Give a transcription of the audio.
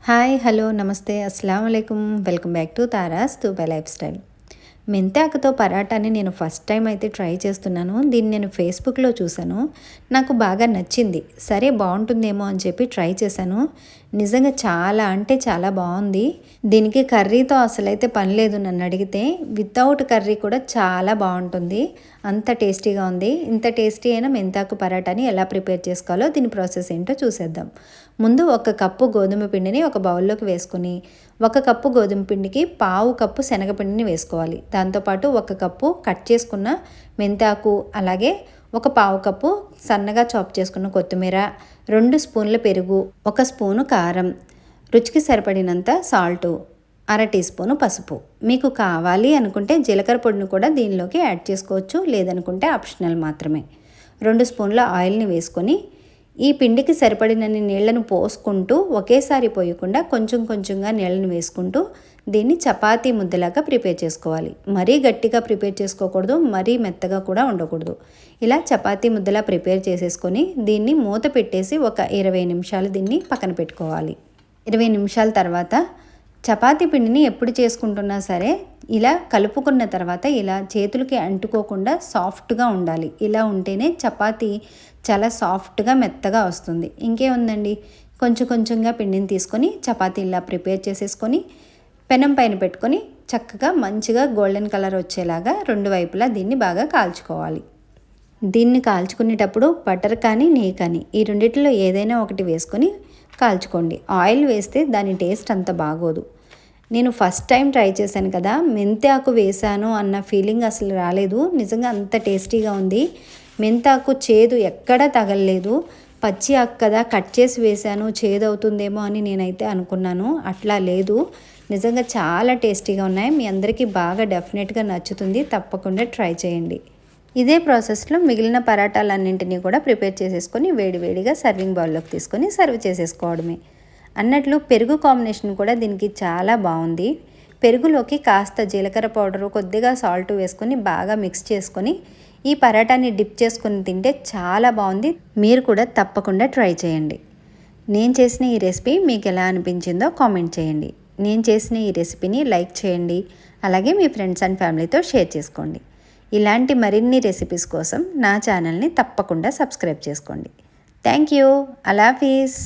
Hi hello నమస్తే అస్సలం వాలేకుమ్ welcome back to Tara's Dubai life style. మెంతాకుతో పరాటాని నేను ఫస్ట్ టైం అయితే ట్రై చేస్తున్నాను. దీన్ని నేను ఫేస్బుక్లో చూశాను, నాకు బాగా నచ్చింది. సరే బాగుంటుందేమో అని చెప్పి ట్రై చేశాను. నిజంగా చాలా అంటే చాలా బాగుంది. దీనికి కర్రీతో అసలైతే పని లేదు నన్ను అడిగితే. వితౌట్ కర్రీ కూడా చాలా బాగుంటుంది, అంత టేస్టీగా ఉంది. ఇంత టేస్టీ అయిన మెంతాకు పరాటాని ఎలా ప్రిపేర్ చేసుకోవాలో దీని ప్రాసెస్ ఏంటో చూసేద్దాం. ముందు 1 కప్పు గోధుమ పిండిని ఒక బౌల్లోకి వేసుకొని 1 కప్పు గోధుమ పిండికి పావు కప్పు శనగపిండిని వేసుకోవాలి. దాంతోపాటు 1 కప్పు కట్ చేసుకున్న మెంతాకు, అలాగే ఒక పావు కప్పు సన్నగా చాప్ చేసుకున్న కొత్తిమీర, 2 స్పూన్ల పెరుగు, 1 స్పూను కారం, రుచికి సరిపడినంత సాల్టు, 1/2 టీ స్పూను పసుపు. మీకు కావాలి అనుకుంటే జీలకర్ర పొడిని కూడా దీనిలోకి యాడ్ చేసుకోవచ్చు, లేదనుకుంటే ఆప్షనల్ మాత్రమే. 2 స్పూన్ల ఆయిల్ని వేసుకొని ఈ పిండికి సరిపడినన్ని నీళ్లను పోసుకుంటూ ఒకేసారి పోయకుండా కొంచెం కొంచెంగా నీళ్ళని వేసుకుంటూ దీన్ని చపాతీ ముద్దలాగా ప్రిపేర్ చేసుకోవాలి. మరీ గట్టిగా ప్రిపేర్ చేసుకోకూడదు, మరీ మెత్తగా కూడా ఉండకూడదు. ఇలా చపాతీ ముద్దలా ప్రిపేర్ చేసేసుకొని దీన్ని మూత పెట్టేసి ఒక 20 నిమిషాలు దీన్ని పక్కన పెట్టుకోవాలి. 20 నిమిషాల తర్వాత చపాతీ పిండిని ఎప్పుడు చేసుకుంటున్నా సరే ఇలా కలుపుకున్న తర్వాత ఇలా చేతులకి అంటుకోకుండా సాఫ్ట్గా ఉండాలి. ఇలా ఉంటేనే చపాతీ చాలా సాఫ్ట్గా మెత్తగా వస్తుంది. ఇంకేముందండి, కొంచెం కొంచెంగా పిండిని తీసుకొని చపాతీ ఇలా ప్రిపేర్ చేసేసుకొని పెనం పైన పెట్టుకొని చక్కగా మంచిగా గోల్డెన్ కలర్ వచ్చేలాగా 2 వైపులా దీన్ని బాగా కాల్చుకోవాలి. దీన్ని కాల్చుకునేటప్పుడు బటర్ కానీ నెయ్యి కానీ ఈ రెండిట్లో ఏదైనా ఒకటి వేసుకొని కాల్చుకోండి. ఆయిల్ వేస్తే దాని టేస్ట్ అంత బాగోదు. నేను ఫస్ట్ టైం ట్రై చేశాను కదా, మెంతాకు వేసాను అన్న ఫీలింగ్ అసలు రాలేదు. నిజంగా అంత టేస్టీగా ఉంది. మెంతాకు చేదు ఎక్కడా తగలలేదు. పచ్చి ఆకు కదా, కట్ చేసి వేసాను, చేదు అవుతుందేమో అని నేనైతే అనుకున్నాను. అట్లా లేదు, నిజంగా చాలా టేస్టీగా ఉన్నాయి. మీ అందరికీ బాగా డెఫినెట్గా నచ్చుతుంది, తప్పకుండా ట్రై చేయండి. ఇదే ప్రాసెస్లో మిగిలిన పరాటాలన్నింటినీ కూడా ప్రిపేర్ చేసేసుకొని వేడివేడిగా సర్వింగ్ బౌల్లోకి తీసుకొని సర్వ్ చేసేసుకోవడమే. అన్నట్లు పెరుగు కాంబినేషన్ కూడా దీనికి చాలా బాగుంది. పెరుగులోకి కాస్త జీలకర్ర పౌడరు, కొద్దిగా సాల్ట్ వేసుకొని బాగా మిక్స్ చేసుకొని ఈ పరాటాని డిప్ చేసుకొని తింటే చాలా బాగుంది. మీరు కూడా తప్పకుండా ట్రై చేయండి. నేను చేసిన ఈ రెసిపీ మీకు ఎలా అనిపించిందో కామెంట్ చేయండి. నేను చేసిన ఈ రెసిపీని లైక్ చేయండి, అలాగే మీ ఫ్రెండ్స్ అండ్ ఫ్యామిలీతో షేర్ చేసుకోండి. ఇలాంటి మరిన్ని రెసిపీస్ కోసం నా ఛానల్ని తప్పకుండా సబ్స్క్రైబ్ చేసుకోండి. Thank you. అల్లా హాఫీజ్.